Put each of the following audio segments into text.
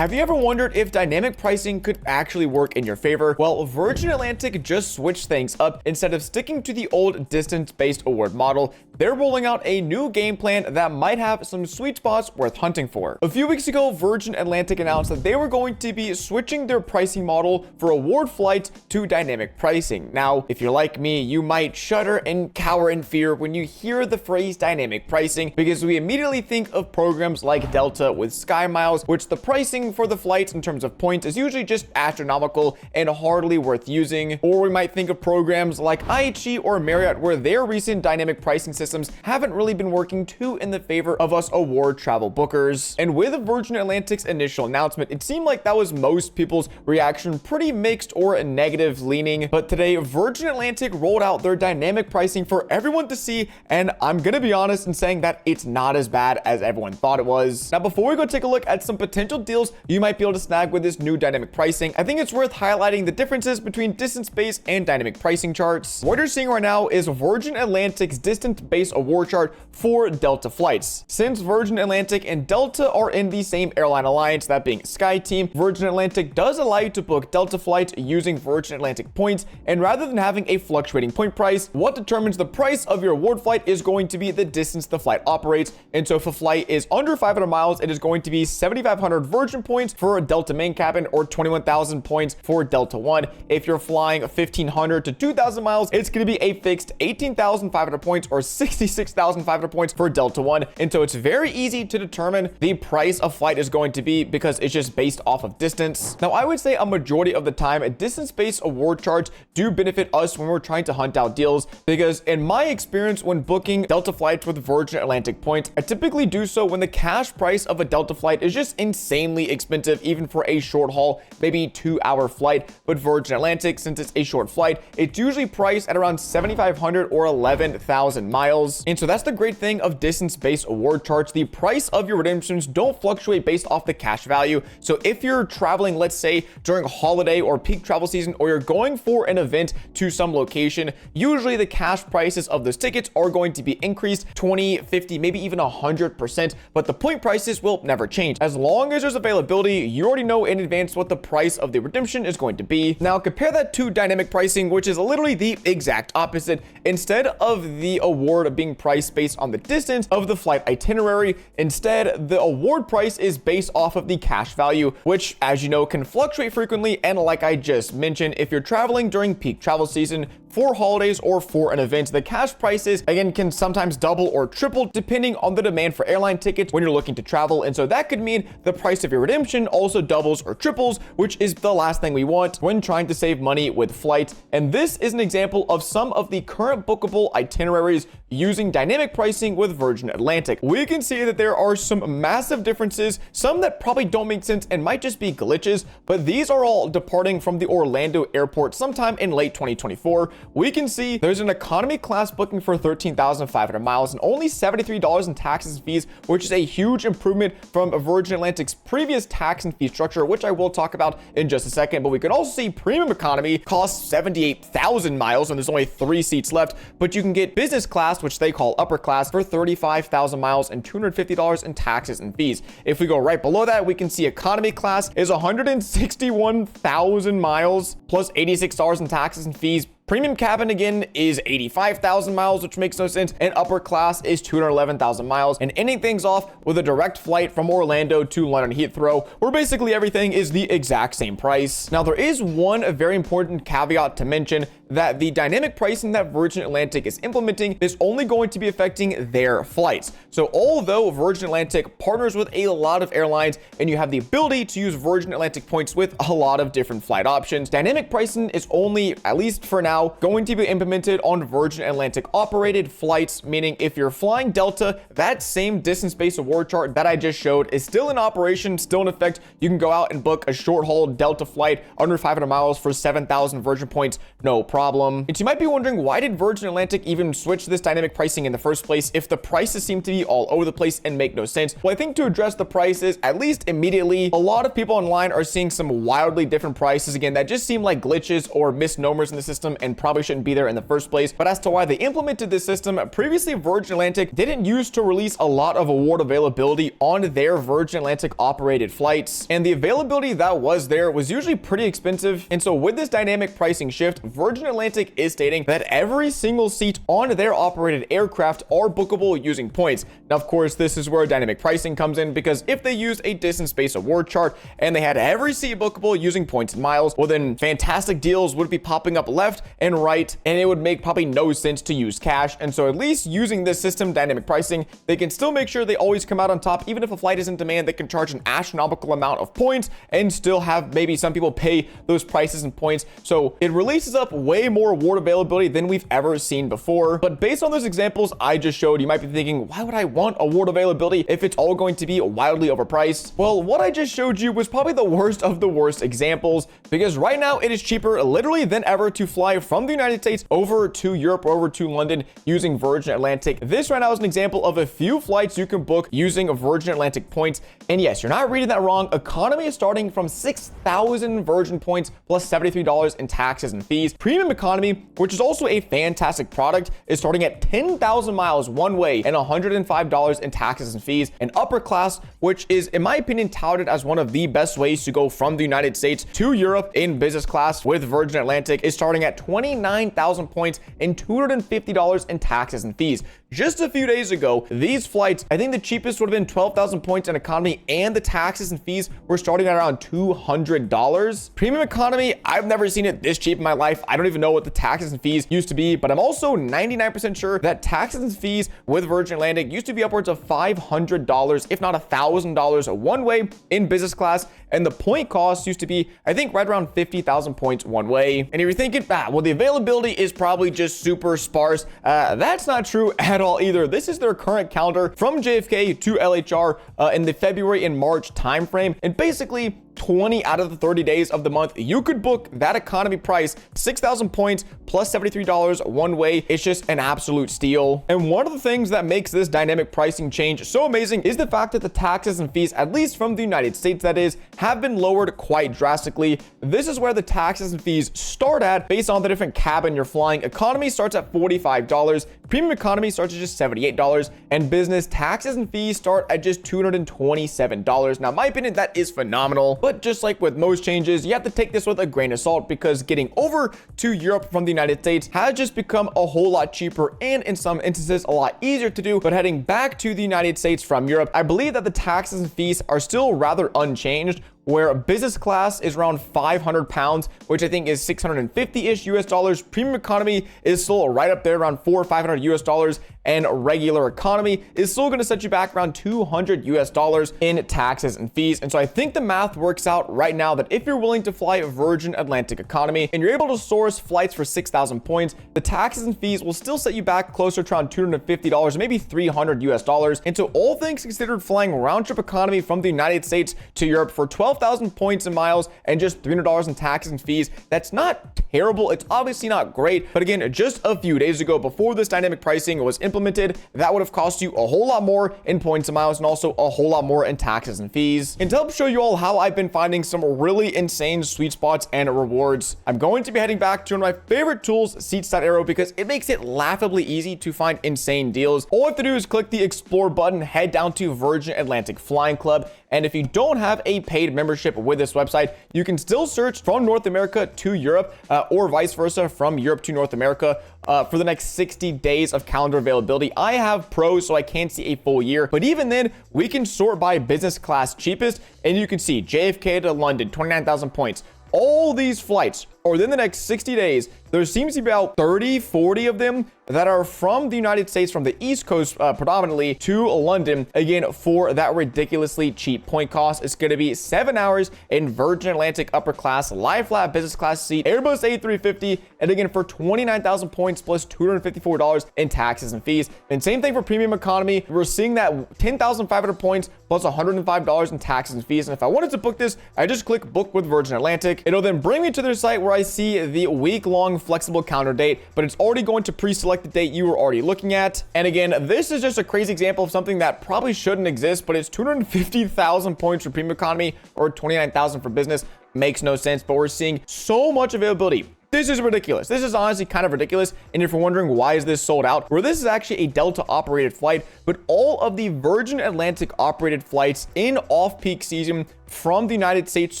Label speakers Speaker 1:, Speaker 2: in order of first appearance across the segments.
Speaker 1: Have you ever wondered if dynamic pricing could actually work in your favor? Well, Virgin Atlantic just switched things up. Instead of sticking to the old distance-based award model, they're rolling out a new game plan that might have some sweet spots worth hunting for. A few weeks ago, Virgin Atlantic announced that they were going to be switching their pricing model for award flights to dynamic pricing. Now, if you're like me, you might shudder and cower in fear when you hear the phrase dynamic pricing, because we immediately think of programs like Delta with Sky Miles, which the pricing for the flights in terms of points is usually just astronomical and hardly worth using. Or we might think of programs like IHG or Marriott, where their recent dynamic pricing systems haven't really been working too in the favor of us award travel bookers. And with Virgin Atlantic's initial announcement, it seemed like that was most people's reaction, pretty mixed or negative leaning. But today, Virgin Atlantic rolled out their dynamic pricing for everyone to see, and I'm gonna be honest in saying that it's not as bad as everyone thought it was. Now, before we go take a look at some potential deals you might be able to snag with this new dynamic pricing, I think it's worth highlighting the differences between distance-based and dynamic pricing charts. What you're seeing right now is Virgin Atlantic's distance-based award chart for Delta flights. Since Virgin Atlantic and Delta are in the same airline alliance, that being SkyTeam, Virgin Atlantic does allow you to book Delta flights using Virgin Atlantic points, and rather than having a fluctuating point price, what determines the price of your award flight is going to be the distance the flight operates. And so if a flight is under 500 miles, it is going to be 7,500 Virgin points for a Delta main cabin, or 21,000 points for Delta One. If you're flying 1,500 to 2,000 miles, it's going to be a fixed 18,500 points or 66,500 points for Delta One. And so it's very easy to determine the price of flight is going to be, because it's just based off of distance. Now, I would say a majority of the time, distance-based award charts do benefit us when we're trying to hunt out deals, because in my experience, when booking Delta flights with Virgin Atlantic points, I typically do so when the cash price of a Delta flight is just insanely expensive, even for a short haul, maybe 2-hour flight. But Virgin Atlantic, since it's a short flight, it's usually priced at around 7,500 or 11,000 miles. And so that's the great thing of distance-based award charts. The price of your redemptions don't fluctuate based off the cash value. So if you're traveling, let's say during holiday or peak travel season, or you're going for an event to some location, usually the cash prices of those tickets are going to be increased 20, 50, maybe even 100%, but the point prices will never change. As long as there's availability, you already know in advance what the price of the redemption is going to be. Now compare that to dynamic pricing, which is literally the exact opposite. Instead of the award being priced based on the distance of the flight itinerary, instead the award price is based off of the cash value, which, as you know, can fluctuate frequently. And like I just mentioned, if you're traveling during peak travel season, for holidays, or for an event, the cash prices again can sometimes double or triple depending on the demand for airline tickets when you're looking to travel. And so that could mean the price of your redemption also doubles or triples, which is the last thing we want when trying to save money with flights. And this is an example of some of the current bookable itineraries using dynamic pricing with Virgin Atlantic. We can see that there are some massive differences, some that probably don't make sense and might just be glitches, but these are all departing from the Orlando airport sometime in late 2024. We can see there's an economy class booking for 13,500 miles and only $73 in taxes and fees, which is a huge improvement from Virgin Atlantic's previous tax and fee structure, which I will talk about in just a second. But we can also see premium economy costs 78,000 miles and there's only 3 seats left, but you can get business class, which they call upper class, for 35,000 miles and $250 in taxes and fees. If we go right below that, we can see economy class is 161,000 miles plus $86 in taxes and fees. Premium cabin again is 85,000 miles, which makes no sense, and upper class is 211,000 miles, and ending things off with a direct flight from Orlando to London Heathrow, where basically everything is the exact same price. Now, there is one very important caveat to mention, that the dynamic pricing that Virgin Atlantic is implementing is only going to be affecting their flights. So although Virgin Atlantic partners with a lot of airlines and you have the ability to use Virgin Atlantic points with a lot of different flight options, dynamic pricing is only, at least for now, going to be implemented on Virgin Atlantic operated flights, meaning if you're flying Delta, that same distance-based award chart that I just showed is still in operation, still in effect. You can go out and book a short haul Delta flight under 500 miles for 7,000 Virgin points, no problem. problem. And you might be wondering, why did Virgin Atlantic even switch this dynamic pricing in the first place if the prices seem to be all over the place and make no sense? Well, I think to address the prices, at least immediately, a lot of people online are seeing some wildly different prices, again, that just seem like glitches or misnomers in the system and probably shouldn't be there in the first place. But as to why they implemented this system, previously Virgin Atlantic didn't use to release a lot of award availability on their Virgin Atlantic operated flights, and the availability that was there was usually pretty expensive. And so with this dynamic pricing shift, Virgin Atlantic is stating that every single seat on their operated aircraft are bookable using points. Now, of course, this is where dynamic pricing comes in, because if they use a distance-based award chart and they had every seat bookable using points and miles, well, then fantastic deals would be popping up left and right, and it would make probably no sense to use cash. And so at least using this system, dynamic pricing, they can still make sure they always come out on top. Even if a flight is in demand, they can charge an astronomical amount of points and still have maybe some people pay those prices in points. So it releases up way more award availability than we've ever seen before. But based on those examples I just showed, you might be thinking, why would I want award availability if it's all going to be wildly overpriced? Well, what I just showed you was probably the worst of the worst examples, because right now it is cheaper literally than ever to fly from the United States over to Europe, over to London using Virgin Atlantic. This right now is an example of a few flights you can book using Virgin Atlantic points. And yes, you're not reading that wrong. Economy is starting from 6,000 Virgin points plus $73 in taxes and fees. Premium economy, which is also a fantastic product, is starting at 10,000 miles one way and $105 in taxes and fees. And upper class, which is, in my opinion, touted as one of the best ways to go from the United States to Europe in business class with Virgin Atlantic, is starting at 29,000 points and $250 in taxes and fees. Just a few days ago, these flights, I think the cheapest would have been 12,000 points in economy, and the taxes and fees were starting at around $200. Premium economy, I've never seen it this cheap in my life. I don't even know what the taxes and fees used to be, but I'm also 99% sure that taxes and fees with Virgin Atlantic used to be upwards of $500, if not $1,000 one way in business class. And the point cost used to be, I think, right around 50,000 points one way. And if you're thinking, well, the availability is probably just super sparse, that's not true at all either. This is their current calendar from JFK to LHR in the February and March timeframe. And basically, 20 out of the 30 days of the month, you could book that economy price, 6,000 points plus $73 one way. It's just an absolute steal. And one of the things that makes this dynamic pricing change so amazing is the fact that the taxes and fees, at least from the United States that is, have been lowered quite drastically. This is where the taxes and fees start at based on the different cabin you're flying. Economy starts at $45, premium economy starts at just $78, and business taxes and fees start at just $227. Now, in my opinion, that is phenomenal. But just like with most changes, you have to take this with a grain of salt, because getting over to Europe from the United States has just become a whole lot cheaper and in some instances a lot easier to do. But heading back to the United States from Europe, I believe that the taxes and fees are still rather unchanged, where business class is around 500 pounds, which I think is 650-ish US dollars. Premium economy is still right up there around 400 or 500 US dollars, and regular economy is still going to set you back around 200 US dollars in taxes and fees. And so I think the math works out right now that if you're willing to fly Virgin Atlantic economy and you're able to source flights for 6,000 points, the taxes and fees will still set you back closer to around $250, maybe 300 US dollars. And so all things considered, flying round trip economy from the United States to Europe for 12,000 points and miles and just $300 in taxes and fees, that's not terrible. It's obviously not great, but again, just a few days ago, before this dynamic pricing was implemented, that would have cost you a whole lot more in points and miles, and also a whole lot more in taxes and fees. And to help show you all how I've been finding some really insane sweet spots and rewards, I'm going to be heading back to one of my favorite tools, Seats.Aero, because it makes it laughably easy to find insane deals. All I have to do is click the explore button, head down to Virgin Atlantic Flying Club, and if you don't have a paid membership with this website, you can still search from North America to Europe, or vice versa, from Europe to North America, for the next 60 days of calendar availability. I have Pro, so I can't see a full year, but even then, we can sort by business class cheapest, and you can see JFK to London, 29,000 points. All these flights, or within the next 60 days, there seems to be about 30, 40 of them that are from the United States, from the East Coast predominantly, to London. Again, for that ridiculously cheap point cost, it's going to be 7 hours in Virgin Atlantic upper class, lie flat business class seat, Airbus A350, and again, for 29,000 points plus $254 in taxes and fees. And same thing for premium economy. We're seeing that 10,500 points plus $105 in taxes and fees. And if I wanted to book this, I just click book with Virgin Atlantic. It'll then bring me to their site where where I see the week-long flexible counter date, but it's already going to pre-select the date you were already looking at. And again, this is just a crazy example of something that probably shouldn't exist, but it's 250,000 points for premium economy or 29,000 for business. Makes no sense, but we're seeing so much availability. This is ridiculous. This is honestly kind of ridiculous. And if you're wondering why is this sold out, well, this is actually a Delta operated flight, but all of the Virgin Atlantic operated flights in off-peak season from the United States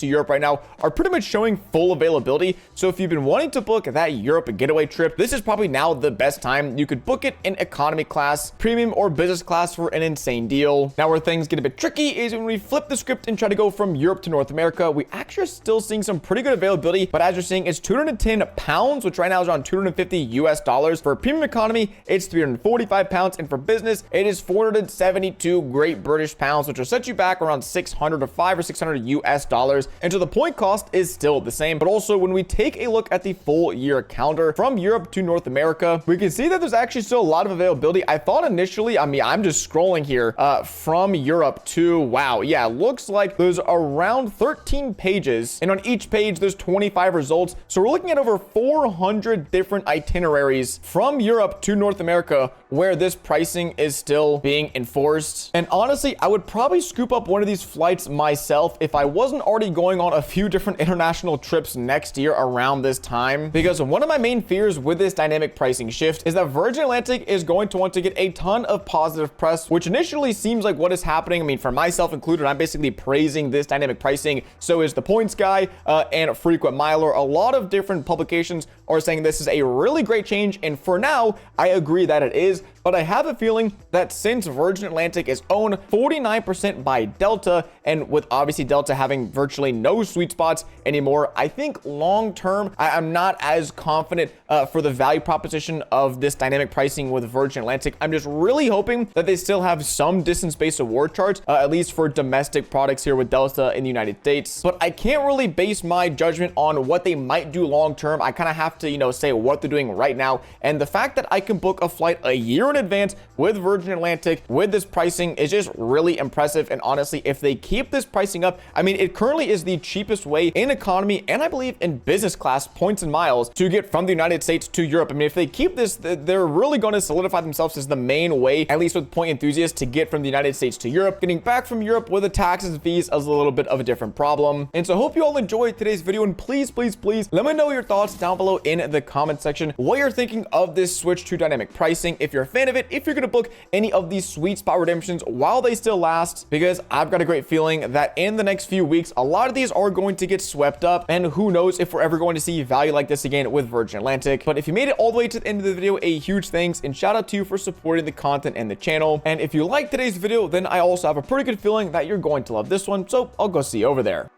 Speaker 1: to Europe right now are pretty much showing full availability. So if you've been wanting to book that Europe getaway trip, this is probably now the best time. You could book it in economy class, premium, or business class for an insane deal. Now where things get a bit tricky is when we flip the script and try to go from Europe to North America, we actually are still seeing some pretty good availability, but as you're seeing, it's 210 pounds, which right now is around 250 US dollars. For premium economy, it's 345 pounds, and for business, it is 472 Great British pounds, which will set you back around 605 or 600 US dollars. And so the point cost is still the same, but also when we take a look at the full year calendar from Europe to North America, we can see that there's actually still a lot of availability. I thought initially, I mean, I'm just scrolling here from Europe to, wow, yeah, looks like there's around 13 pages, and on each page there's 25 results. So we're looking at over 400 different itineraries from Europe to North America where this pricing is still being enforced. And honestly, I would probably scoop up one of these flights myself if I wasn't already going on a few different international trips next year around this time, because one of my main fears with this dynamic pricing shift is that Virgin Atlantic is going to want to get a ton of positive press, which initially seems like what is happening. I mean, for myself included, I'm basically praising this dynamic pricing. So is the Points Guy and Frequent Miler. A lot of different publications are saying this is a really great change, and for now, I agree that it is. But I have a feeling that since Virgin Atlantic is owned 49% by Delta, and with obviously Delta having virtually no sweet spots anymore, I think long term, I'm not as confident for the value proposition of this dynamic pricing with Virgin Atlantic. I'm just really hoping that they still have some distance-based award charts, at least for domestic products here with Delta in the United States. But I can't really base my judgment on what they might do long term. I kind of have to, say what they're doing right now. And the fact that I can book a flight a year in advance with Virgin Atlantic with this pricing is just really impressive. And honestly, if they keep this pricing up, I mean, it currently is the cheapest way in economy and I believe in business class points and miles to get from the United States to Europe. I mean, if they keep this, they're really going to solidify themselves as the main way, at least with point enthusiasts, to get from the United States to Europe. Getting back from Europe with the taxes and fees is a little bit of a different problem. And so I hope you all enjoyed today's video, and please let me know your thoughts down below in the comment section, what you're thinking of this switch to dynamic pricing, if you're a fan of it, if you're going to book any of these sweet spot redemptions while they still last, because I've got a great feeling that in the next few weeks, a lot of these are going to get swept up, and who knows if we're ever going to see value like this again with Virgin Atlantic. But if you made it all the way to the end of the video, a huge thanks and shout out to you for supporting the content and the channel. And if you liked today's video, then I also have a pretty good feeling that you're going to love this one, so I'll go see you over there.